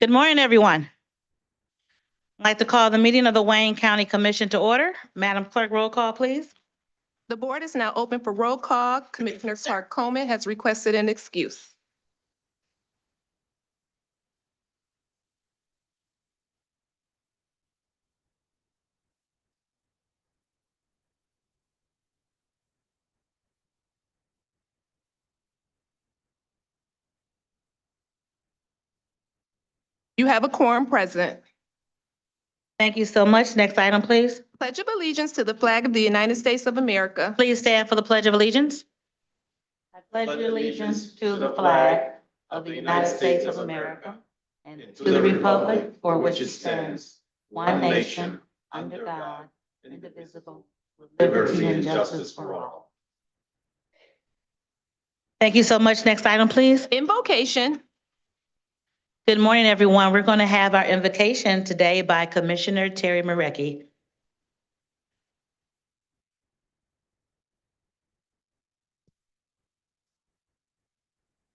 Good morning, everyone. I'd like to call the meeting of the Wayne County Commission to order. Madam Clerk, roll call, please. The board is now open for roll call. Commissioner Clark Coleman has requested an excuse. You have a quorum present. Thank you so much. Next item, please. Pledge of allegiance to the flag of the United States of America. Please stand for the Pledge of Allegiance. I pledge allegiance to the flag of the United States of America and to the republic for which it stands, one nation, under God, indivisible, with liberty and justice for all. Thank you so much. Next item, please. Invocation. Good morning, everyone. We're going to have our invocation today by Commissioner Terry Marecki.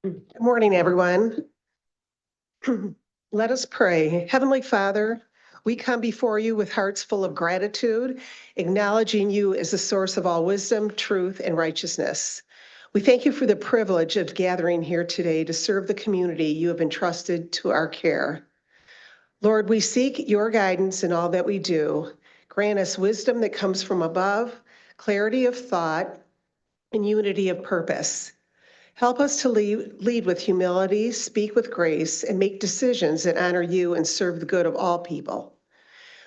Good morning, everyone. Let us pray. Heavenly Father, we come before you with hearts full of gratitude, acknowledging you as the source of all wisdom, truth, and righteousness. We thank you for the privilege of gathering here today to serve the community you have entrusted to our care. Lord, we seek your guidance in all that we do. Grant us wisdom that comes from above, clarity of thought, and unity of purpose. Help us to lead with humility, speak with grace, and make decisions that honor you and serve the good of all people.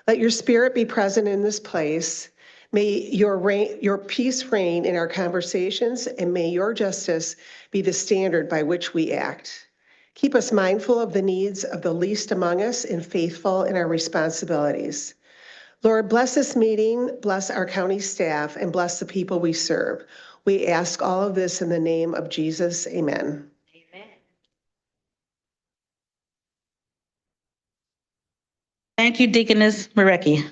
Let your spirit be present in this place. May your peace reign in our conversations, and may your justice be the standard by which we act. Keep us mindful of the needs of the least among us and faithful in our responsibilities. Lord, bless this meeting, bless our county staff, and bless the people we serve. We ask all of this in the name of Jesus. Amen. Amen. Thank you, Deaconess Marecki.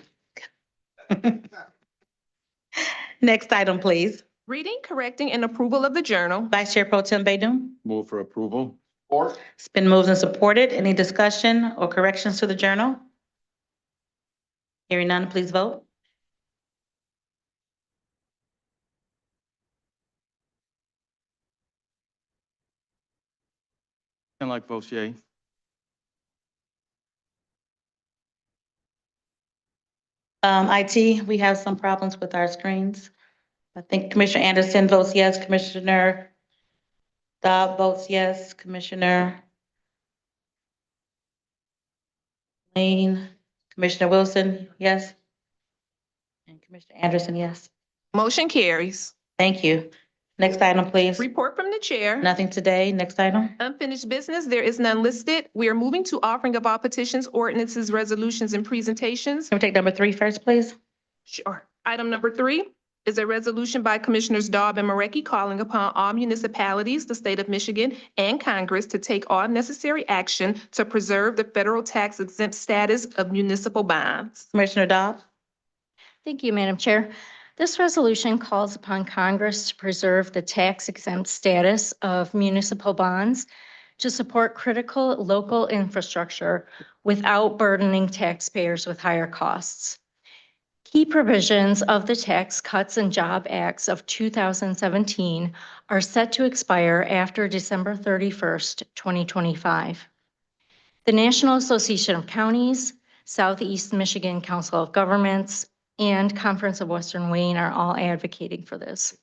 Next item, please. Reading, correcting, and approval of the journal. Vice Chair Pro Tem Baydun. Move for approval. Or. It's been moved and supported. Any discussion or corrections to the journal? Hearing none, please vote. And like votes yea. IT, we have some problems with our screens. I think Commissioner Anderson votes yes, Commissioner Dobb votes yes, Commissioner Lane, Commissioner Wilson, yes. And Commissioner Anderson, yes. Motion carries. Thank you. Next item, please. Report from the chair. Nothing today. Next item. Unfinished business, there is none listed. We are moving to offering of all petitions, ordinances, resolutions, and presentations. Can we take number 3 first, please? Sure. Item number 3 is a resolution by Commissioners Dobb and Marecki calling upon all municipalities, the state of Michigan, and Congress to take all necessary action to preserve the federal tax exempt status of municipal bonds. Commissioner Dobb. Thank you, Madam Chair. This resolution calls upon Congress to preserve the tax-exempt status of municipal bonds to support critical local infrastructure without burdening taxpayers with higher costs. Key provisions of the Tax Cuts and Job Acts of 2017 are set to expire after December 31st, 2025. The National Association of Counties, Southeast Michigan Council of Governments, and Conference of Western Wayne are all advocating for this.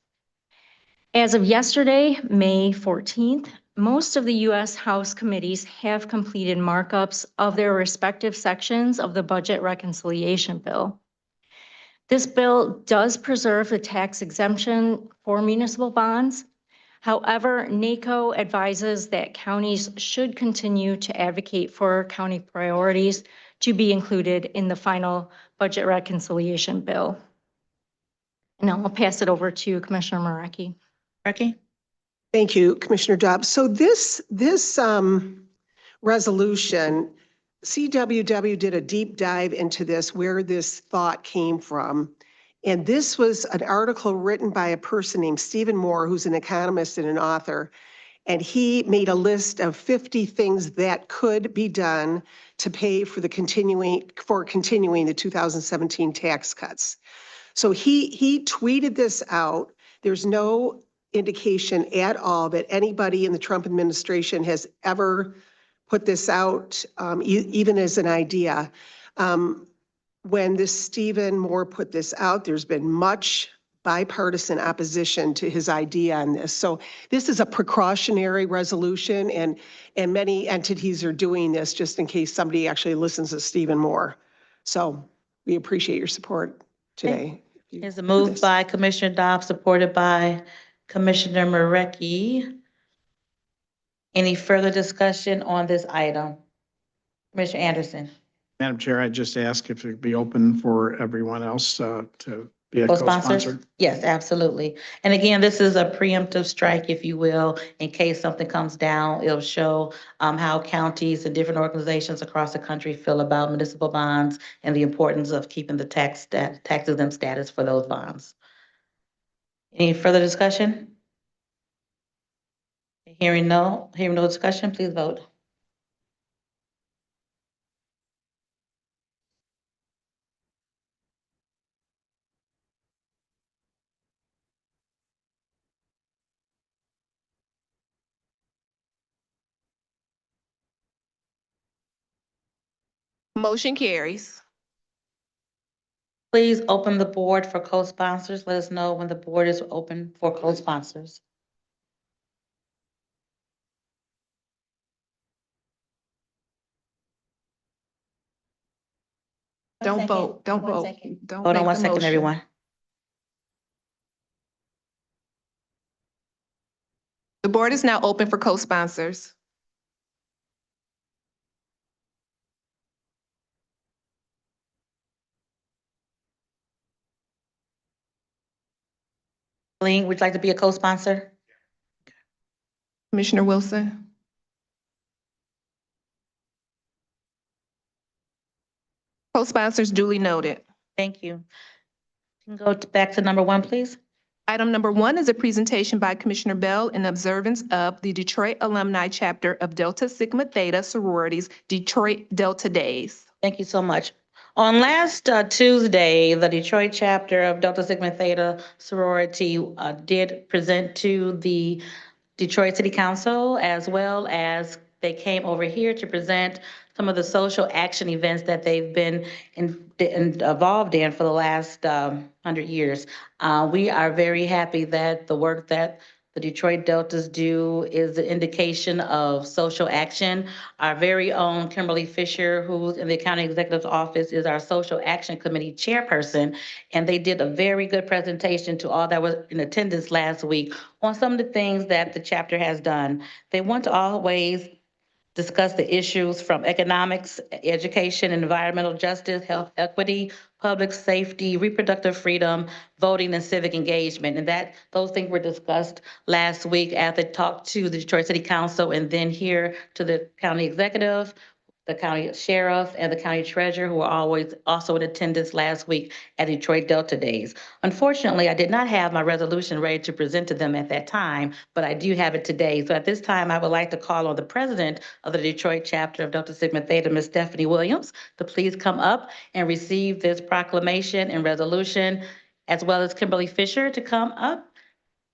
As of yesterday, May 14th, most of the U.S. House committees have completed markups of their respective sections of the budget reconciliation bill. This bill does preserve the tax exemption for municipal bonds. However, NACO advises that counties should continue to advocate for county priorities to be included in the final budget reconciliation bill. And I'll pass it over to Commissioner Marecki. Marecki. Thank you, Commissioner Dobbs. So this resolution, CWW did a deep dive into this, where this thought came from. And this was an article written by a person named Stephen Moore, who's an economist and an author. And he made a list of 50 things that could be done to pay for continuing the 2017 tax cuts. So he tweeted this out. There's no indication at all that anybody in the Trump administration has ever put this out, even as an idea. When this Stephen Moore put this out, there's been much bipartisan opposition to his idea on this. So this is a precautionary resolution, and many entities are doing this just in case somebody actually listens to Stephen Moore. So we appreciate your support today. It's a move by Commissioner Dobbs, supported by Commissioner Marecki. Any further discussion on this item? Commissioner Anderson, Madam Chair, I just ask if it'd be open for everyone else to be a co-sponsors? co-sponsor. Yes, absolutely. And again, this is a preemptive strike, if you will, in case something comes down. It'll show how counties and different organizations across the country feel about municipal bonds and the importance of keeping the tax exempt status for those bonds. Any further discussion? Hearing no discussion, please vote. Motion carries. Please open the board for co-sponsors. Let us know when the board is open for co-sponsors. Don't vote, don't vote. Don't Hold on make one the second, motion. everyone. The board is now open for co-sponsors. Lean, would you like to be a co-sponsor? Commissioner Wilson? Co-sponsors duly noted. Thank you. You can go back to number 1, please. Item number 1 is a presentation by Commissioner Bell in observance of the Detroit Alumni Chapter of Delta Sigma Theta Sororities Detroit Delta Days. Thank you so much. On last Tuesday, the Detroit chapter of Delta Sigma Theta sorority did present to the Detroit City Council, as well as they came over here to present some of the social action events that they've been involved in for the last 100 years. We are very happy that the work that the Detroit Deltas do is an indication of social action. Our very own Kimberly Fisher, who's in the County Executive's Office, is our Social Action Committee chairperson, and they did a very good presentation to all that was in attendance last week on some of the things that the chapter has done. They want to always discuss the issues from economics, education, environmental justice, health equity, public safety, reproductive freedom, voting, and civic engagement. And those things were discussed last week at the talk to the Detroit City Council, and then here to the county executive, the county sheriff, and the county treasurer, who were always also in attendance last week at Detroit Delta Days. Unfortunately, I did not have my resolution ready to present to them at that time, but I do have it today. So at this time, I would like to call on the president of the Detroit chapter of Delta Sigma Theta, Ms. Stephanie Williams, to please come up and receive this proclamation and resolution, as well as Kimberly Fisher to come up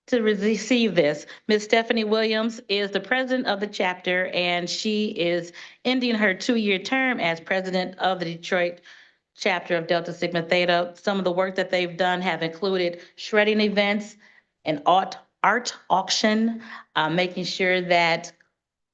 to receive this. Ms. Stephanie Williams is the president of the chapter, and she is ending her 2-year term as president of the Detroit chapter of Delta Sigma Theta. Some of the work that they've done have included shredding events, an art auction, making sure that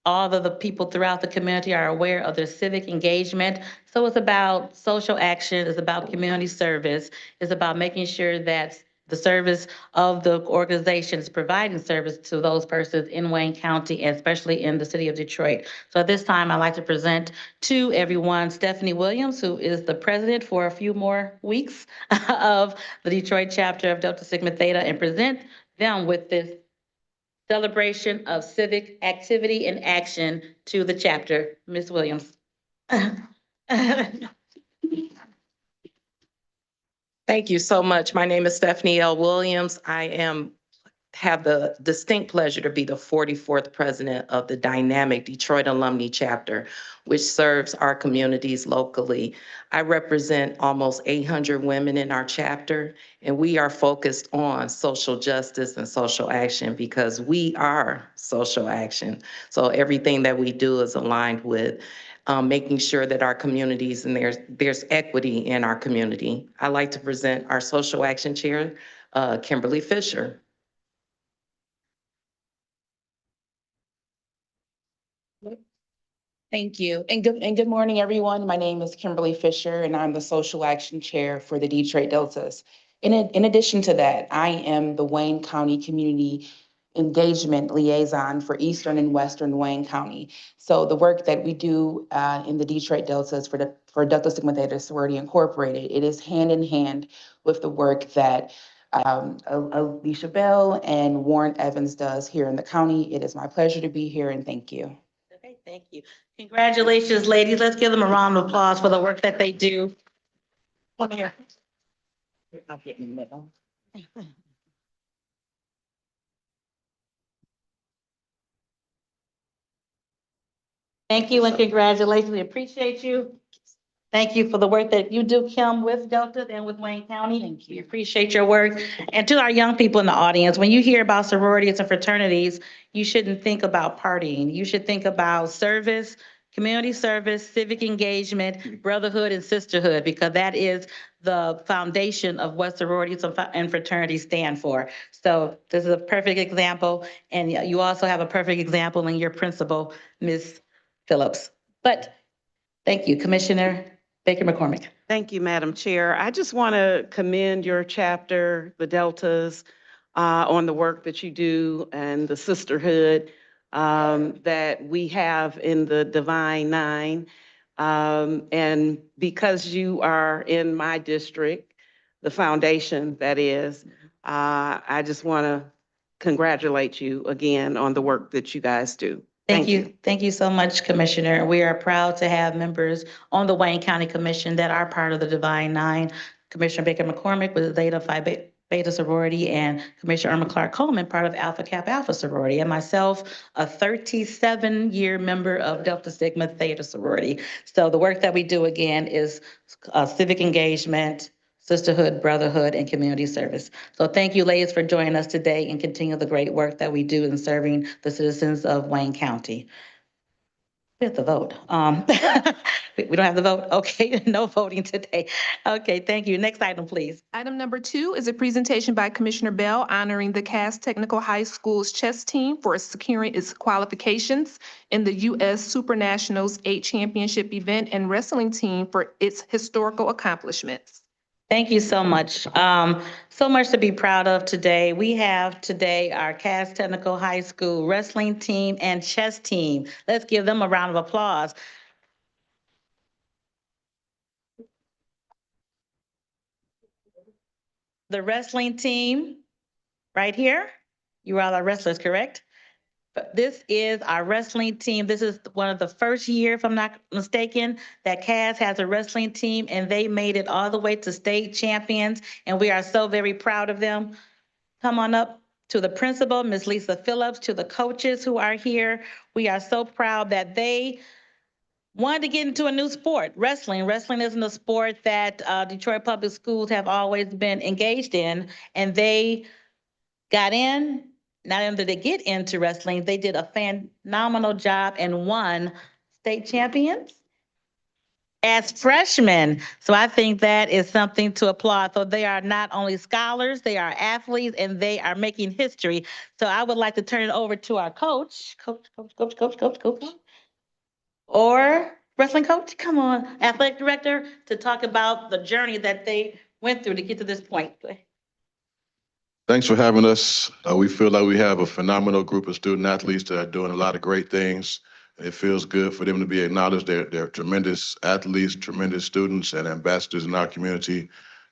all of the people throughout the community are aware of their civic engagement. So it's about social action, it's about community service, it's about making sure that the service of the organization is providing service to those persons in Wayne County, and especially in the city of Detroit. So at this time, I'd like to present to everyone Stephanie Williams, who is the president for a few more weeks of the Detroit chapter of Delta Sigma Theta, and present them with this celebration of civic activity and action to the chapter. Ms. Williams. Thank you so much. My name is Stephanie L. Williams. I am have the distinct pleasure to be the 44th president of the dynamic Detroit Alumni Chapter, which serves our communities locally. I represent almost 800 women in our chapter, and we are focused on social justice and social action because we are social action. So everything that we do is aligned with making sure that our communities and there's equity in our community. I'd like to present our social action chair, Kimberly Fisher. Thank you. And good morning, everyone. My name is Kimberly Fisher, and I'm the Social Action Chair for the Detroit Deltas. In addition to that, I am the Wayne County Community Engagement Liaison for Eastern and Western Wayne County. So the work that we do in the Detroit Deltas for Delta Sigma Theta Sorority Incorporated, it is hand in hand with the work that Alicia Bell and Warren Evans does here in the county. It is my pleasure to be here, and thank you. Okay, thank you. Congratulations, ladies. Let's give them a round of applause for the work that they do. Come here. I'll get in the middle. Thank you and congratulations. We appreciate you. Thank you for the work that you do, Kim, with Delta and with Wayne County. Thank you. We appreciate your work. And to our young people in the audience, when you hear about sororities and fraternities, you shouldn't think about partying. You should think about service, community service, civic engagement, brotherhood, and sisterhood, because that is the foundation of what sororities and fraternities stand for. So this is a perfect example. And you also have a perfect example in your principal, Ms. Phillips. But thank you, Commissioner Baker McCormick. Thank you, Madam Chair. I just want to commend your chapter, the Deltas, on the work that you do and the sisterhood that we have in the Divine Nine. And because you are in my district, the foundation that is, I just want to congratulate you again on the work that you guys do. Thank you. Thank you so much, Commissioner. We are proud to have members on the Wayne County Commission that are part of the Divine Nine. Commissioner Baker McCormick with Zeta Phi Beta sorority, and Commissioner Irma Clark Coleman, part of Alpha Kappa Alpha sorority, and myself, a 37-year member of Delta Sigma Theta sorority. So the work that we do again is civic engagement, sisterhood, brotherhood, and community service. So thank you, ladies, for joining us today and continue the great work that we do in serving the citizens of Wayne County. We have to vote. We don't have to vote? Okay, no voting today. Okay, thank you. Next item, please. Item number 2 is a presentation by Commissioner Bell honoring the Cass Technical High School's chess team for securing its qualifications in the U.S. Super Nationals 8 Championship event and wrestling team for its historical accomplishments. Thank you so much. So much to be proud of today. We have today our Cass Technical High School wrestling team and chess team. Let's give them a round of applause. The wrestling team right here, you all are wrestlers, correct? But this is our wrestling team. This is one of the first year, if I'm not mistaken, that Cass has a wrestling team, and they made it all the way to state champions, and we are so very proud of them. Come on up to the principal, Ms. Lisa Phillips, to the coaches who are here. We are so proud that they wanted to get into a new sport, wrestling. Wrestling isn't a sport that Detroit Public Schools have always been engaged in, and they got in. Not only did they get into wrestling, they did a phenomenal job and won state champions as freshmen. So I think that is something to applaud. So they are not only scholars, they are athletes, and they are making history. So I would like to turn it over to our coach, or wrestling coach, come on, athletic director, to talk about the journey that they went through to get to this point. Thanks for having us. We feel like we have a phenomenal group of student athletes that are doing a lot of great things. It feels good for them to be acknowledged. They're tremendous athletes, tremendous students, and ambassadors in our community.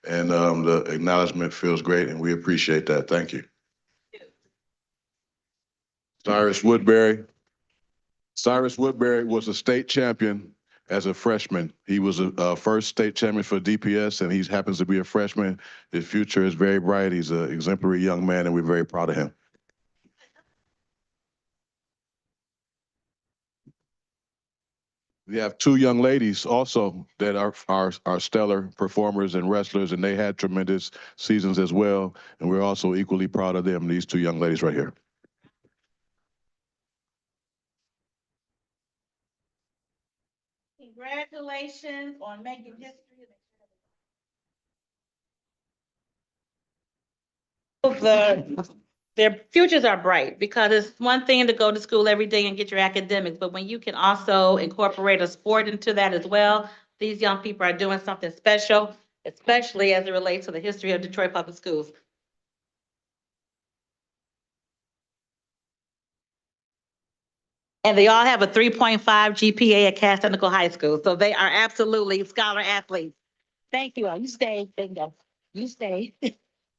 And the acknowledgement feels great, and we appreciate that. Thank you. Cyrus Woodbury. Cyrus Woodbury was a state champion as a freshman. He was a first state champion for DPS, and he happens to be a freshman. His future is very bright. He's an exemplary young man, and we're very proud of him. We have two young ladies also that are stellar performers and wrestlers, and they had tremendous seasons as well. And we're also equally proud of them, these two young ladies right here. Congratulations on making history. Their futures are bright because it's one thing to go to school every day and get your academics, but when you can also incorporate a sport into that as well, these young people are doing something special, especially as it relates to the history of Detroit Public Schools. And they all have a 3.5 GPA at Cass Technical High School, so they are absolutely scholar athletes. Thank you all. You stay, bingo. You stay.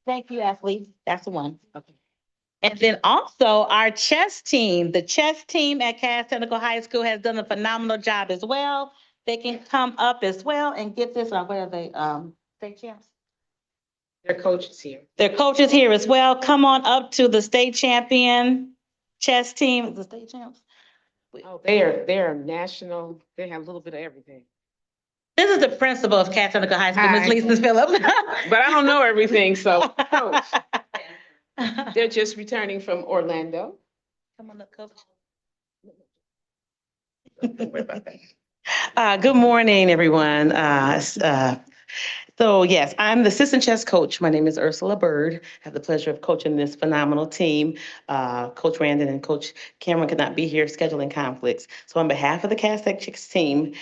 Thank you, athletes. That's the one. Okay. And then also our chess team, the chess team at Cass Technical High School has done a phenomenal job as well. They can come up as well and get this, where are they, state champs? Their coach is here. Their coaches here as well. Come on up to the state champion chess team, the state champs. Oh, they're national, they have a little bit of everything. This is the principal of Cass Technical High School, Ms. Hi. Lisa Phillips. But I don't know everything, so coach, they're just returning from Orlando. Come on up, coach. Don't worry about that. Good morning, everyone. So yes, I'm the assistant chess coach. My name is Ursula Bird. I have the pleasure of coaching this phenomenal team. Coach Randon and Coach Cameron could not be here, scheduling conflicts. So on behalf of the Cass Tech Chicks team,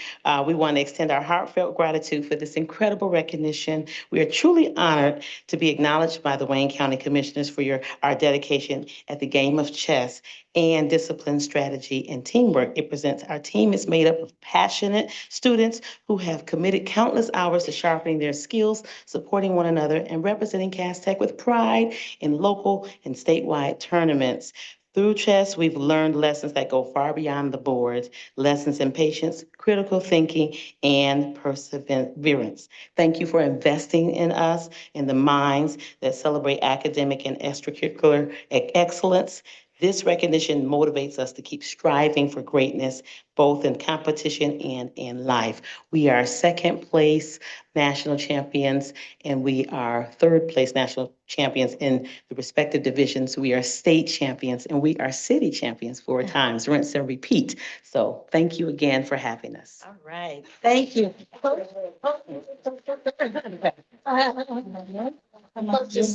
we want to extend our heartfelt gratitude for this incredible recognition. We are truly honored to be acknowledged by the Wayne County Commissioners for our dedication at the game of chess and discipline, strategy, and teamwork it presents. Our team is made up of passionate students who have committed countless hours to sharpening their skills, supporting one another, and representing Cass Tech with pride in local and statewide tournaments. Through chess, we've learned lessons that go far beyond the boards, lessons in patience, critical thinking, and perseverance. Thank you for investing in us, in the minds that celebrate academic and extracurricular excellence. This recognition motivates us to keep striving for greatness, both in competition and in life. We are second place national champions, and we are third place national champions in the respective divisions. We are state champions, and we are city champions 4 times, rinse and repeat. So thank you again for having us. All right, thank you. Coach's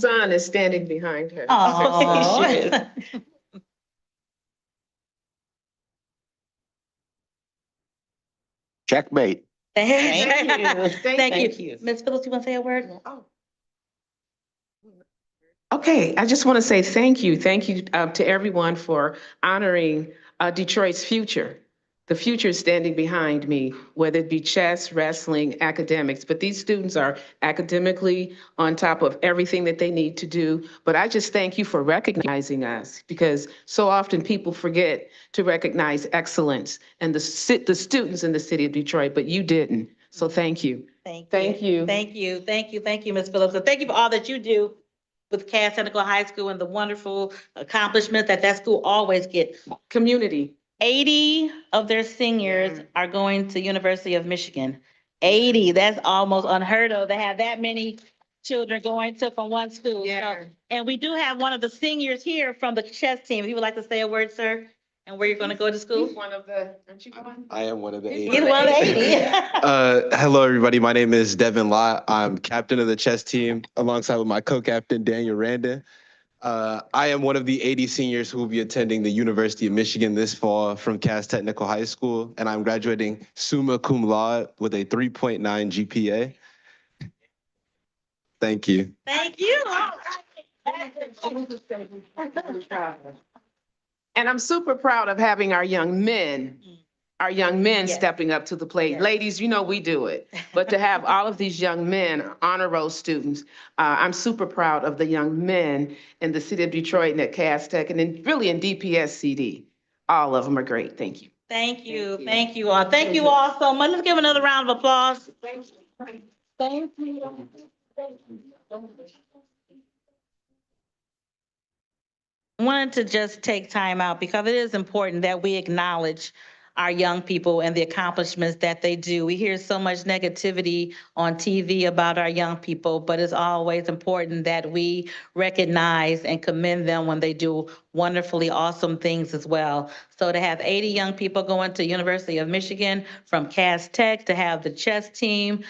son is standing behind her. Oh. Checkmate. Thank you. Ms. Phillips, you want to say a word? Okay, I just want to say thank you. Thank you to everyone for honoring Detroit's future. The future is standing behind me, whether it be chess, wrestling, academics, but these students are academically on top of everything that they need to do. But I just thank you for recognizing us, because so often people forget to recognize excellence and the students in the city of Detroit, but you didn't. So thank you. Thank you, Ms. Phillips. And thank you for all that you do with Cass Technical High School and the wonderful accomplishments that school always gets. Community. 80 of their seniors are going to University of Michigan. 80, that's almost unheard of to have that many children going to from one school. Yeah. So, and we do have one of the seniors here from the chess team. If you would like to say a word, sir, and where you're going to go to school? He's one of the, aren't you one? I am one of the He's 80. one of the 80. Hello, everybody. My name is Devin Lott. I'm captain of the chess team alongside with my co-captain, Daniel Randon. I am one of the 80 seniors who will be attending the University of Michigan this fall from Cass Technical High School, and I'm graduating summa cum laude with a 3.9 GPA. Thank you. Thank you. And I'm super proud of having our young men Yes. stepping up to the plate. Yes. Ladies, you know we do it. But to have all of these young men, honor roll students, I'm super proud of the young men in the city of Detroit and at Cass Tech and then really in DPS CD. All of them are great. Thank you. Thank you all. Thank you all so much. Let's give another round of applause. Thank you. I wanted to just take time out because it is important that we acknowledge our young people and the accomplishments that they do. We hear so much negativity on TV about our young people, but it's always important that we recognize and commend them when they do wonderfully awesome things as well. So to have 80 young people going to University of Michigan from Cass Tech, to have the chess team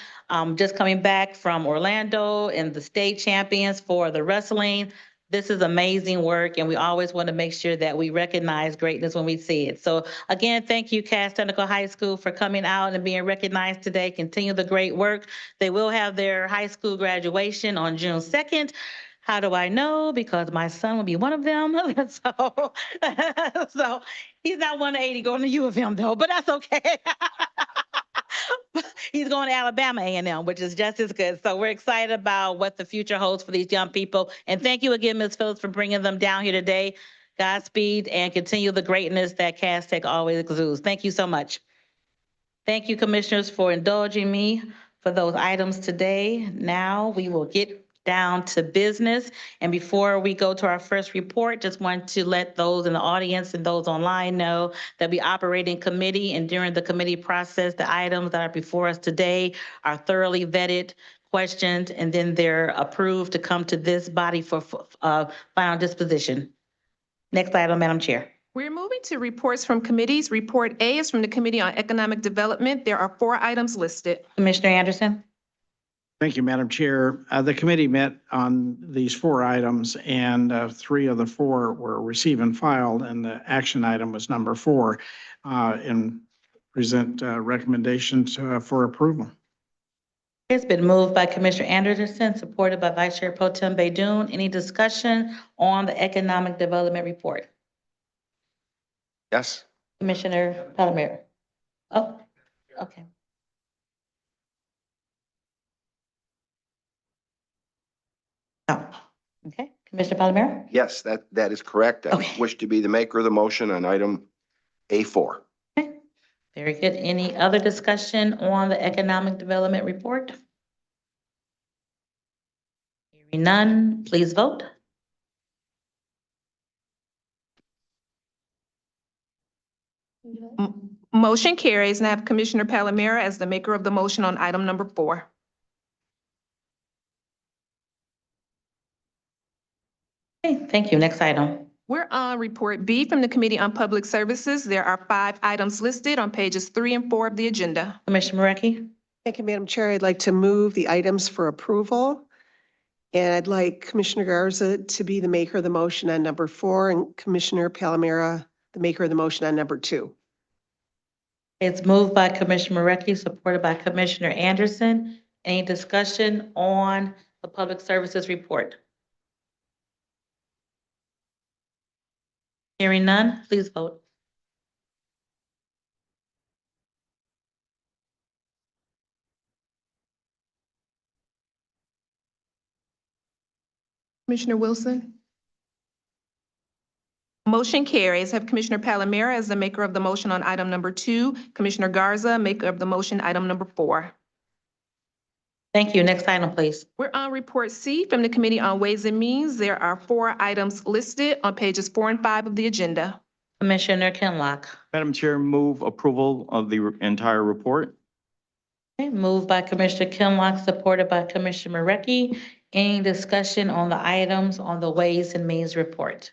just coming back from Orlando and the state champions for the wrestling. This is amazing work, and we always want to make sure that we recognize greatness when we see it. So again, thank you, Cass Technical High School, for coming out and being recognized today. Continue the great work. They will have their high school graduation on June 2nd. How do I know? Because my son will be one of them. So he's not 180 going to U of M though, but that's okay. He's going to Alabama A&M, which is just as good. So we're excited about what the future holds for these young people. And thank you again, Ms. Phillips, for bringing them down here today. Godspeed and continue the greatness that Cass Tech always exudes. Thank you so much. Thank you, commissioners, for indulging me for those items today. Now we will get down to business. And before we go to our first report, just want to let those in the audience and those online know that we operate in committee, and during the committee process, the items that are before us today are thoroughly vetted, questioned, and then they're approved to come to this body for final disposition. Next item, Madam Chair. We're moving to reports from committees. Report A is from the Committee on Economic Development. There are 4 items listed. Commissioner Anderson. Thank you, Madam Chair. The committee met on these 4 items, and 3 of the 4 were received and filed, and the action item was number 4, and present recommendations for approval. It's been moved by Commissioner Anderson, supported by Vice Chair Pro Tem Baydoun. Any discussion on the economic development report? Yes. Commissioner Palomero. Oh, okay. Oh, okay. Commissioner Palomero? Yes, that is correct. I Okay. wish to be the maker of the motion on item A4. Very good. Any other discussion on the economic development report? Hearing none, please vote. Motion carries, and I have Commissioner Palomero as the maker of the motion on item number 4. Okay, thank you. Next item. We're on report B from the Committee on Public Services. There are 5 items listed on pages 3 and 4 of the agenda. Commissioner Marecki? Thank you, Madam Chair. I'd like to move the items for approval. And I'd like Commissioner Garza to be the maker of the motion on number 4, and Commissioner Palomero, the maker of the motion on number 2. It's moved by Commissioner Marecki, supported by Commissioner Anderson. Any discussion on the public services report? Hearing none, please vote. Commissioner Wilson? Motion carries. I have Commissioner Palomero as the maker of the motion on item number 2, Commissioner Garza, maker of the motion, item number 4. Thank you. Next item, please. We're on report C from the Committee on Ways and Means. There are 4 items listed on pages 4 and 5 of the agenda. Commissioner Kinlock. Madam Chair, move approval of the entire report. Okay, moved by Commissioner Kinlock, supported by Commissioner Marecki. Any discussion on the items on the Ways and Means report?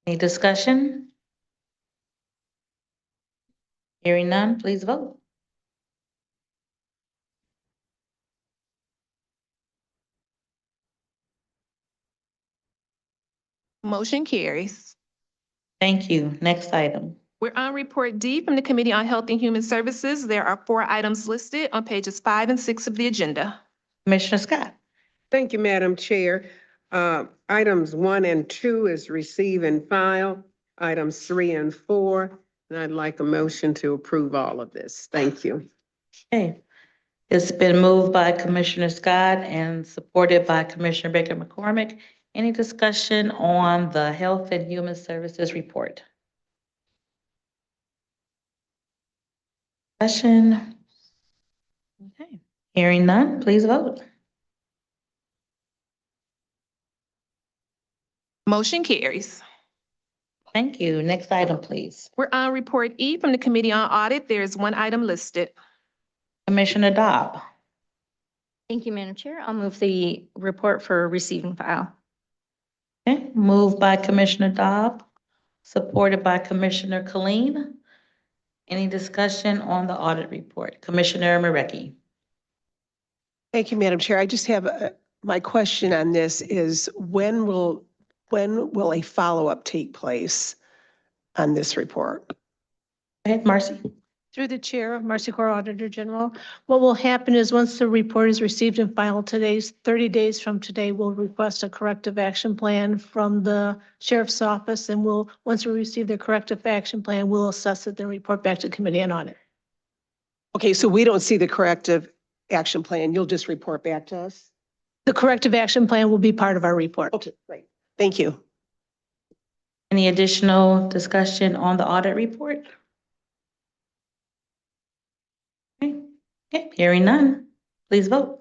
Any discussion? Hearing none, please vote. Motion carries. Thank you. Next item. We're on report D from the Committee on Health and Human Services. There are 4 items listed on pages 5 and 6 of the agenda. Commissioner Scott. Thank you, Madam Chair. Items 1 and 2 is receive and file. Items 3 and 4, and I'd like a motion to approve all of this. Thank you. Okay. It's been moved by Commissioner Scott and supported by Commissioner Baker McCormick. Any discussion on the Health and Human Services report? Discussion? Okay. Hearing none, please vote. Motion carries. Thank you. Next item, please. We're on Report E from the Committee on Audit. There is one item listed. Commissioner Dobb. Thank you, Madam Chair. I'll move the report for receive and file. Okay, moved by Commissioner Dobb, supported by Commissioner Colleen. Any discussion on the audit report? Commissioner Marecki. Thank you, Madam Chair. I just have my question on this is when will a follow-up take place on this report? Go ahead, Marcy. Through the chair, Marcy Corr, Auditor General. What will happen is once the report is received and filed today's 30 days from today, we'll request a corrective action plan from the sheriff's office. And once we receive the corrective action plan, we'll assess it, then report back to Committee on Audit. Okay, so we don't see the corrective action plan. You'll just report back to us? The corrective action plan will be part of our report. Okay, great. Thank you. Any additional discussion on the audit report? Okay, hearing none, please vote.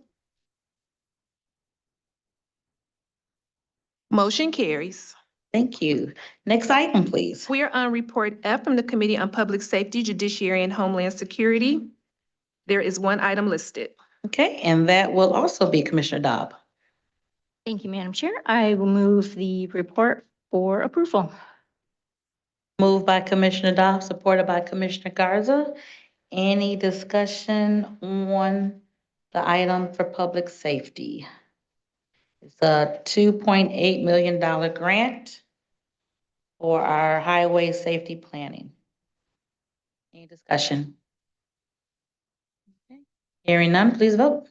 Motion carries. Thank you. Next item, please. We are on Report F from the Committee on Public Safety, Judiciary, and Homeland Security. There is one item listed. Okay, and that will also be Commissioner Dobb. Thank you, Madam Chair. I will move the report for approval. Moved by Commissioner Dobb, supported by Commissioner Garza. Any discussion on the item for public safety? It's a $2.8 million grant for our highway safety planning. Any discussion? Okay. Hearing none, please vote.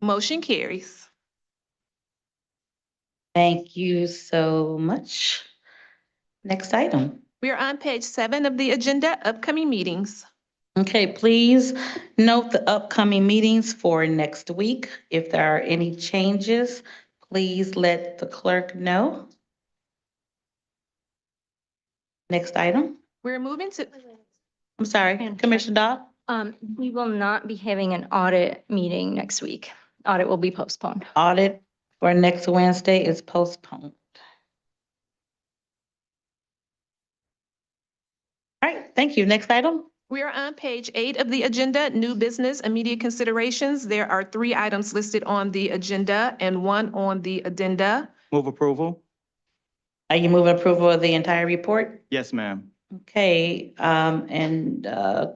Motion carries. Thank you so much. Next item. We are on page 7 of the agenda, upcoming meetings. Okay, please note the upcoming meetings for next week. If there are any changes, please let the clerk know. Next item. We're moving to, I'm sorry, Madam Chair. Commissioner Dodd. We will not be having an audit meeting next week. Audit will be postponed. Audit for next Wednesday is postponed. All right, thank you. Next item. we are on page 8 of the agenda, new business, immediate considerations. There are 3 items listed on the agenda and 1 on the addenda. Move approval? Are you moving approval of the entire report? Yes, ma'am. Okay,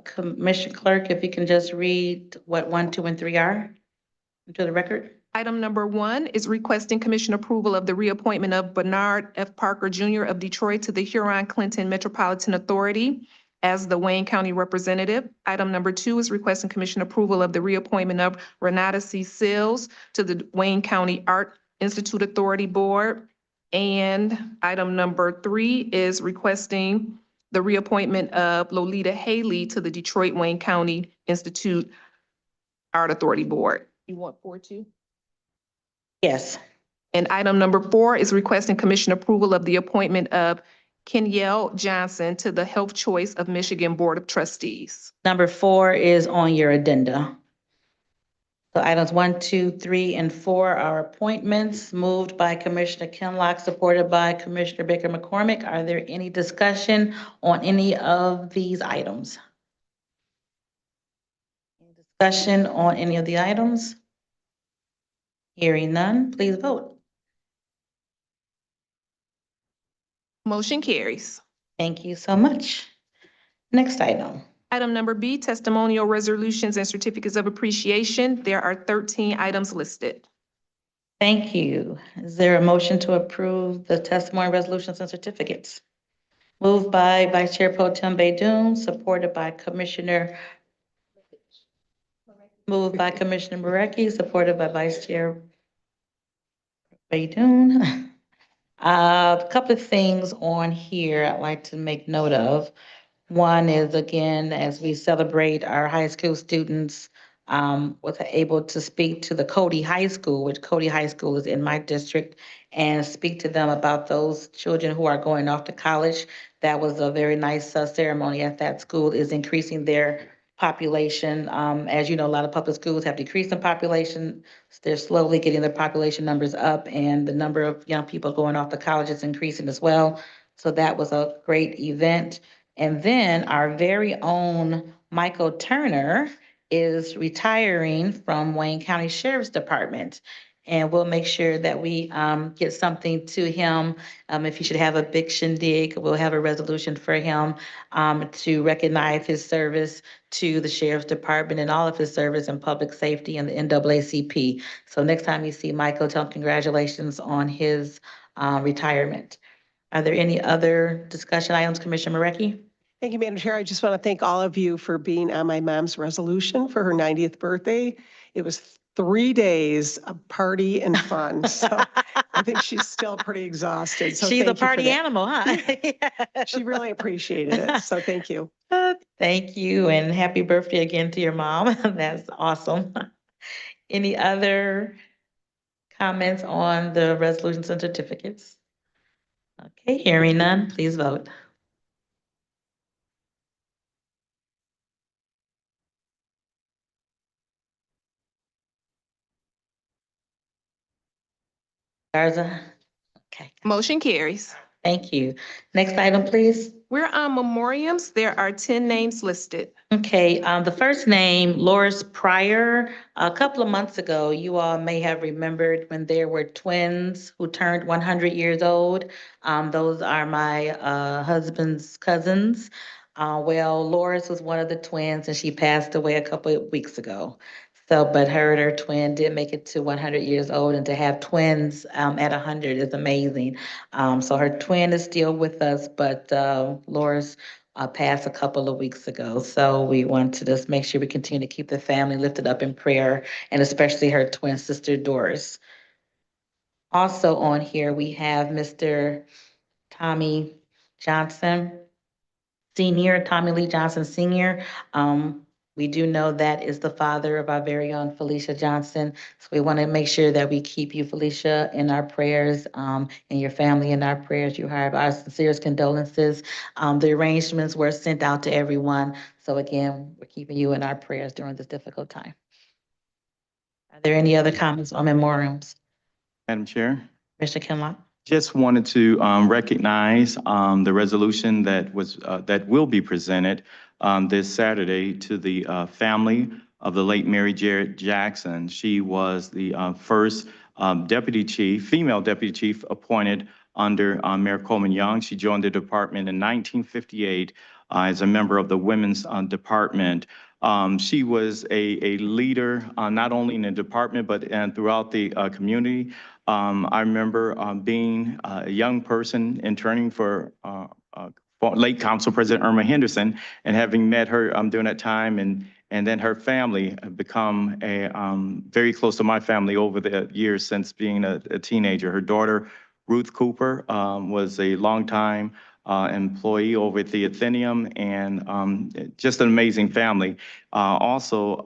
Commissioner Clerk, if you can just read what 1, 2, and 3 are into the record. Item number 1 is requesting commission approval of the reappointment of Bernard F. Parker Jr. of Detroit to the Huron-Clinton Metropolitan Authority as the Wayne County Representative. Item number 2 is requesting commission approval of the reappointment of Renata C. Sills to the Wayne County Art Institute Authority Board. And item number 3 is requesting the reappointment of Lolita Haley to the Detroit Wayne County Institute Art Authority Board. You want 4 too? Yes. And item number 4 is requesting commission approval of the appointment of Kenyelle Johnson to the Health Choice of Michigan Board of Trustees. Number 4 is on your addenda. So items 1, 2, 3, and 4 are appointments moved by Commissioner Kinlock, supported by Commissioner Baker McCormick. Are there any discussion on any of these items? Any discussion on any of the items? Hearing none, please vote. Motion carries. Thank you so much. Next item. Item number B, testimonial resolutions and certificates of appreciation. There are 13 items listed. Thank you. Is there a motion to approve the testimony resolutions and certificates? Moved by Vice Chair Pro Tem Baydoun, supported by Commissioner Marecki, supported by Vice Chair Baydoun. A couple of things on here I'd like to make note of. One is, again, as we celebrate our high school students, was able to speak to the Cody High School, which Cody High School is in my district, and speak to them about those children who are going off to college. That was a very nice ceremony at that school, is increasing their population. As you know, a lot of public schools have decreased in population. They're slowly getting their population numbers up, and the number of young people going off to college is increasing as well. So that was a great event. And then our very own Michael Turner is retiring from Wayne County Sheriff's Department. And we'll make sure that we get something to him. If he should have a big shindig, we'll have a resolution for him to recognize his service to the Sheriff's Department and all of his service in public safety and the NAACP. So next time you see Michael, tell him congratulations on his retirement. Are there any other discussion items, Commissioner Marecki? Thank you, Madam Chair. I just want to thank all of you for being on my mom's resolution for her 90th birthday. It was 3 days of party and fun. So I think she's still pretty exhausted. So She's a thank you for party that. animal, huh? She really appreciated it. So thank you. Thank you, and happy birthday again to your mom. That's awesome. Any other comments on the resolutions and certificates? Okay, hearing none, please vote. Garza? Okay, Motion carries. thank you. Next item, please. We're on memoriams. There are 10 names listed. Okay, the first name, Loris Pryor. A couple of months ago, you all may have remembered when there were twins who turned 100 years old. Those are my husband's cousins. Well, Loris was one of the twins and she passed away a couple of weeks ago. So, but her and her twin did make it to 100 years old, and to have twins at 100 is amazing. So her twin is still with us, but Loris passed a couple of weeks ago. So we want to just make sure we continue to keep the family lifted up in prayer, and especially her twin sister Doris. Also on here, we have Mr. Tommy Johnson Senior, Tommy Lee Johnson Senior. We do know that is the father of our very own Felicia Johnson. So we want to make sure that we keep you, Felicia, in our prayers, and your family in our prayers. You have our sincerest condolences. The arrangements were sent out to everyone. So again, we're keeping you in our prayers during this difficult time. Are there any other comments on memoriams? Madam Chair, Mr. Kinlock? just wanted to recognize the resolution that will be presented this Saturday to the family of the late Mary Jarrett Jackson. She was the first deputy chief, female deputy chief appointed under Mayor Coleman Young. She joined the department in 1958 as a member of the women's department. She was a leader, not only in the department, but throughout the community. I remember being a young person interning for late Council President Irma Henderson, and having met her during that time, and then her family have become very close to my family over the years since being a teenager. Her daughter, Ruth Cooper, was a longtime employee over at the Athenaeum, and just an amazing family. Also,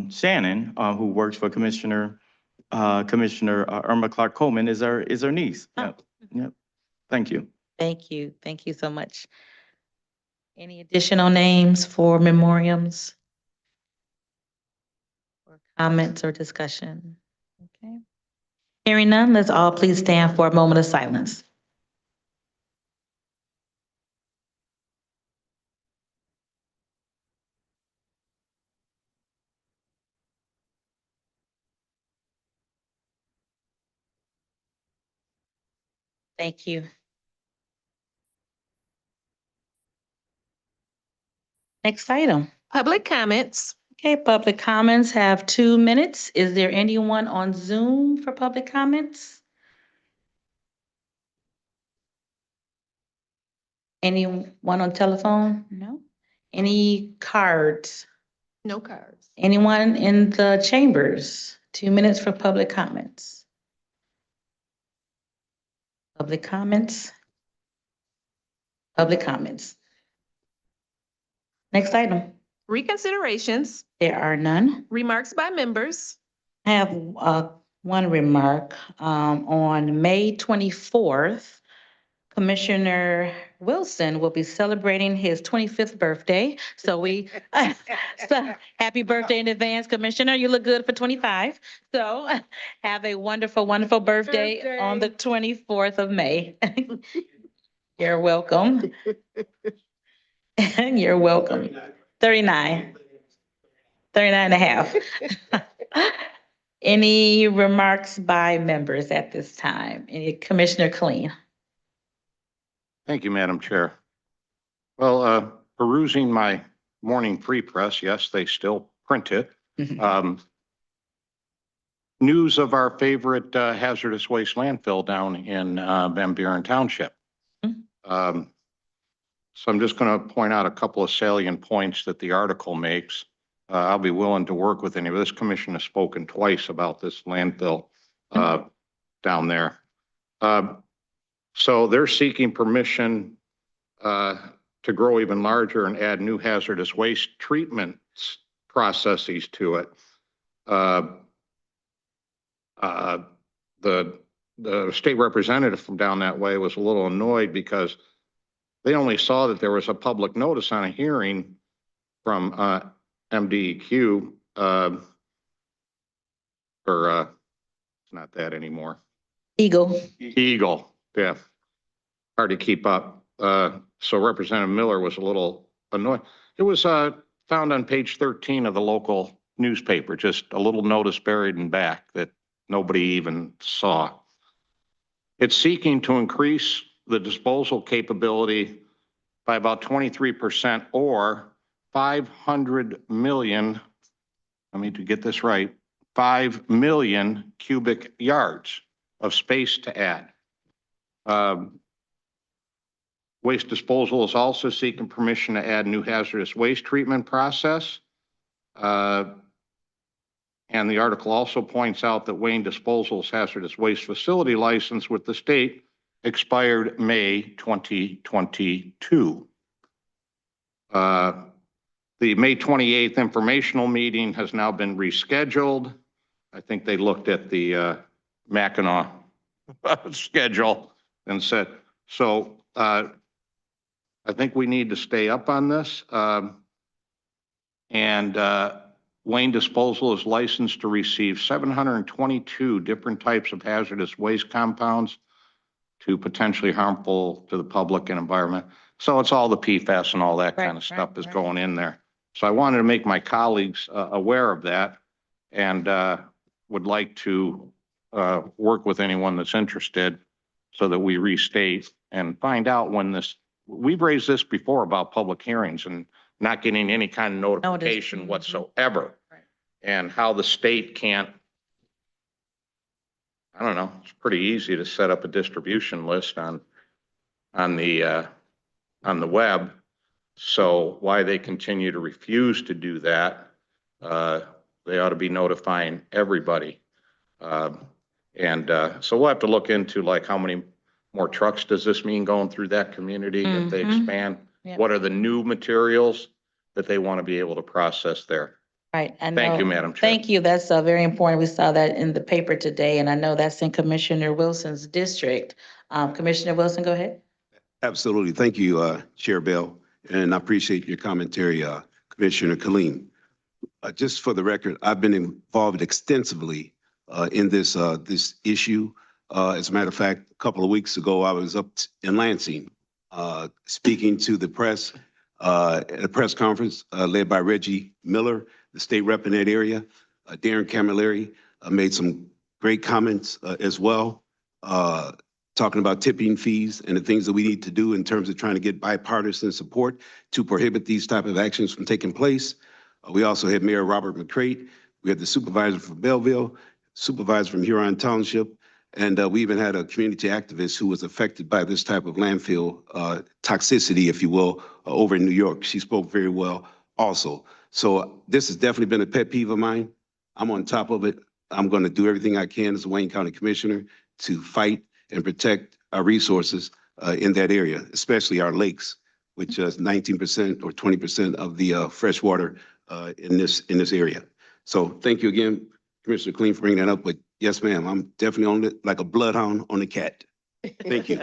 Shannon, who works for Commissioner Irma Clark Coleman, is her niece. Oh. Yep. Thank you. Thank you. Thank you so much. Any additional names for memoriams? Or comments or discussion? Okay. Hearing none, let's all please stand for a moment of silence. Thank you. Next item. Public comments. Okay, public comments have 2 minutes. Is there anyone on Zoom for public comments? Anyone on telephone? No. Any cards? No cards. Anyone in the chambers? 2 minutes for public comments. Public comments. Public comments. Next item. Reconsiderations. There are none. Remarks by members. I have one remark. On May 24th, Commissioner Wilson will be celebrating his 25th birthday. So so happy birthday in advance, Commissioner. You look good for 25. So have a wonderful, wonderful birthday on the 24th of May. You're welcome. You're welcome. 39. 39 and a half. Any remarks by members at this time? Any Commissioner Clean? Thank you, Madam Chair. Well, perusing my morning free press, yes, they still print it. News of our favorite hazardous waste landfill down in Van Buren Township. So I'm just going to point out a couple of salient points that the article makes. I'll be willing to work with any of this. Commission has spoken twice about this landfill down there. So they're seeking permission to grow even larger and add new hazardous waste treatment processes to it. The state representative from down that way was a little annoyed because they only saw that there was a public notice on a hearing from MDEQ, it's not that anymore. Eagle, yeah. Hard to keep up. So Representative Miller was a little annoyed. It was found on page 13 of the local newspaper, just a little notice buried in back that nobody even saw. It's seeking to increase the disposal capability by about 23% or 500 million, I need to get this right, 5 million cubic yards of space to add. Waste disposal is also seeking permission to add new hazardous waste treatment process. And the article also points out that Wayne Disposal's hazardous waste facility license with the state expired May 2022. The May 28th informational meeting has now been rescheduled. I think they looked at the Mackinac schedule and said, so I think we need to stay up on this. Wayne Disposal is licensed to receive 722 different types of hazardous waste compounds to potentially harmful to the public and environment. So it's all the PFAS and all that kind of stuff is going in there. So I wanted to make my colleagues aware of that and would like to work with anyone that's interested so that we restate and find out when this, we've raised this before about public hearings and not getting any kind of notification whatsoever. And how the state can't, I don't know, it's pretty easy to set up a distribution list on the web. So why they continue to refuse to do that, they ought to be notifying everybody. So we'll have to look into like how many more trucks does this mean going through that community if they expand? Yep. What are the new materials that they want to be able to process there? Right. I know. Thank you, Madam Chair. Thank you. That's very important. We saw that in the paper today, and I know that's in Commissioner Wilson's district. Commissioner Wilson, go ahead. Absolutely. Thank you, Chair Bell, and I appreciate your commentary, Commissioner Killeen. Just for the record, I've been involved extensively in this issue. As a matter of fact, a couple of weeks ago, I was up in Lansing speaking to the press at a press conference led by Reggie Miller, the state rep in that area. Darren Camilleri made some great comments as well, talking about tipping fees and the things that we need to do in terms of trying to get bipartisan support to prohibit these type of actions from taking place. We also had Mayor Robert McCrate. We had the supervisor from Belleville, supervisor from Huron Township, and we even had a community activist who was affected by this type of landfill toxicity, if you will, over in New York. She spoke very well also. So this has definitely been a pet peeve of mine. I'm on top of it. I'm going to do everything I can as a Wayne County Commissioner to fight and protect our resources in that area, especially our lakes, which is 19% or 20% of the fresh water in this area. So thank you again, Commissioner Killeen, for bringing that up. But yes, ma'am, I'm definitely on it like a bloodhound on a cat. Thank you.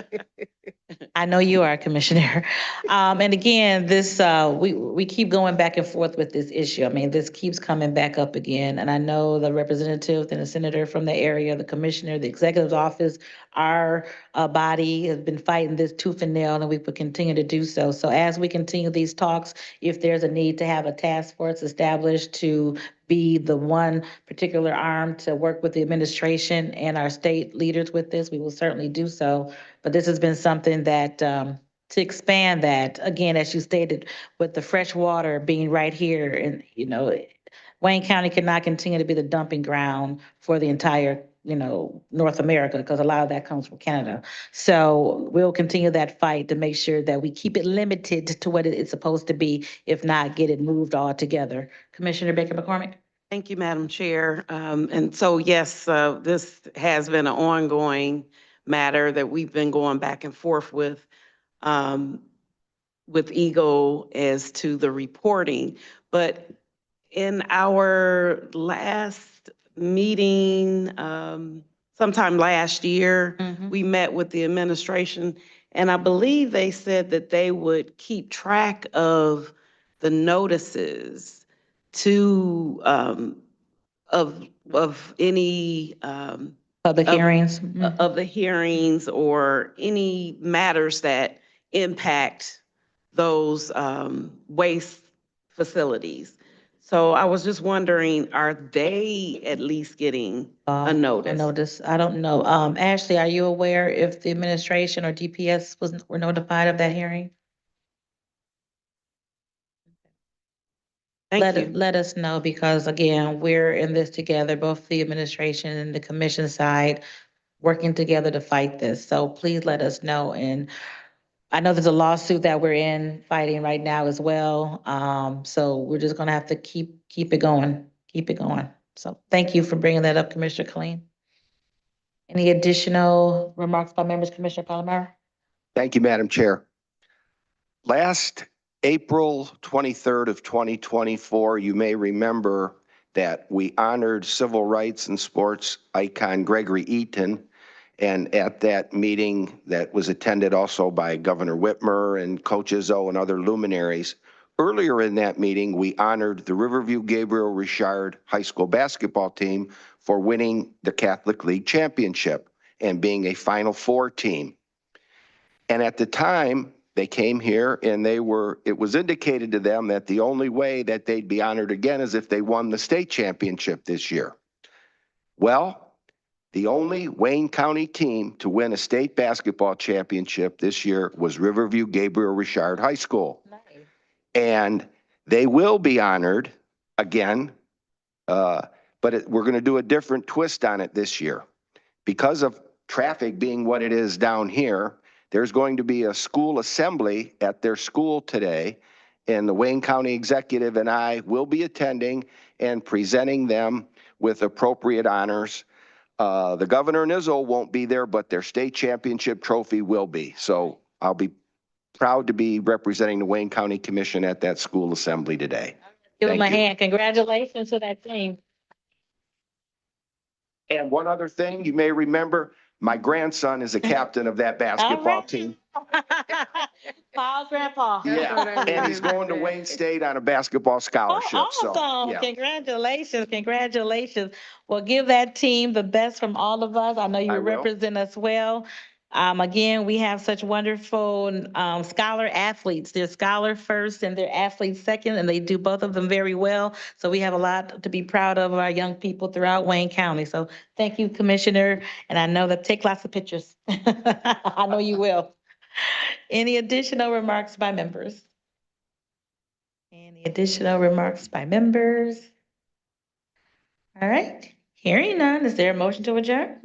I know you are, Commissioner. And again, this, we keep going back and forth with this issue. I mean, this keeps coming back up again. And I know the representative and the senator from the area, the commissioner, the executive's office, our body has been fighting this tooth and nail, and we will continue to do so. So as we continue these talks, if there's a need to have a task force established to be the one particular arm to work with the administration and our state leaders with this, we will certainly do so. But this has been something that, to expand that, again, as you stated, with the fresh water being right here, and, you know, Wayne County cannot continue to be the dumping ground for the entire, you know, North America, because a lot of that comes from Canada. So we'll continue that fight to make sure that we keep it limited to what it's supposed to be, if not get it moved altogether. Commissioner Baker McCormick? Thank you, Madam Chair. And so, yes, this has been an ongoing matter that we've been going back and forth with Eagle as to the reporting. But in our last meeting, sometime last year, we met with the administration, and I believe they said that they would keep track of the notices to, of any, Public hearings? of the hearings or any matters that impact those waste facilities. So I was just wondering, are they at least getting a notice? A notice, I don't know. Ashley, are you aware if the administration or DPS were notified of that hearing? Thank you. Let us know, because again, we're in this together, both the administration and the commission side, working together to fight this. So please let us know. And I know there's a lawsuit that we're in fighting right now as well. So we're just gonna have to keep it going, keep it going. So thank you for bringing that up, Commissioner Killeen. Any additional remarks by members, Commissioner Palomar? Thank you, Madam Chair. Last April 23rd of 2024, you may remember that we honored civil rights and sports icon Gregory Eaton. And at that meeting that was attended also by Governor Whitmer and Coach Izzo and other luminaries, earlier in that meeting, we honored the Riverview Gabriel Richard High School basketball team for winning the Catholic League Championship and being a Final Four team. And at the time, they came here and it was indicated to them that the only way that they'd be honored again is if they won the state championship this year. Well, the only Wayne County team to win a state basketball championship this year was Riverview Gabriel Richard High School. Nice. And they will be honored again, but we're going to do a different twist on it this year. Because of traffic being what it is down here, there's going to be a school assembly at their school today, and the Wayne County Executive and I will be attending and presenting them with appropriate honors. The governor and Izzo won't be there, but their state championship trophy will be. So I'll be proud to be representing the Wayne County Commission at that school assembly today. Give them a hand. Congratulations to that team. And one other thing you may remember, my grandson is a captain of that basketball team. Paul's grandpa. Yeah, and he's going to Wayne State on a basketball scholarship. Oh, awesome. Yeah. Congratulations. Congratulations. Well, give that team the best from all of us. I know you represent us well. Again, we have such wonderful scholar athletes. They're scholar first and they're athletes second, and they do both of them very well. So we have a lot to be proud of our young people throughout Wayne County. So thank you, Commissioner. And I know that take lots of pictures. I know you will. Any additional remarks by members? Any additional remarks by members? All right. Hearing none, is there a motion to adjourn?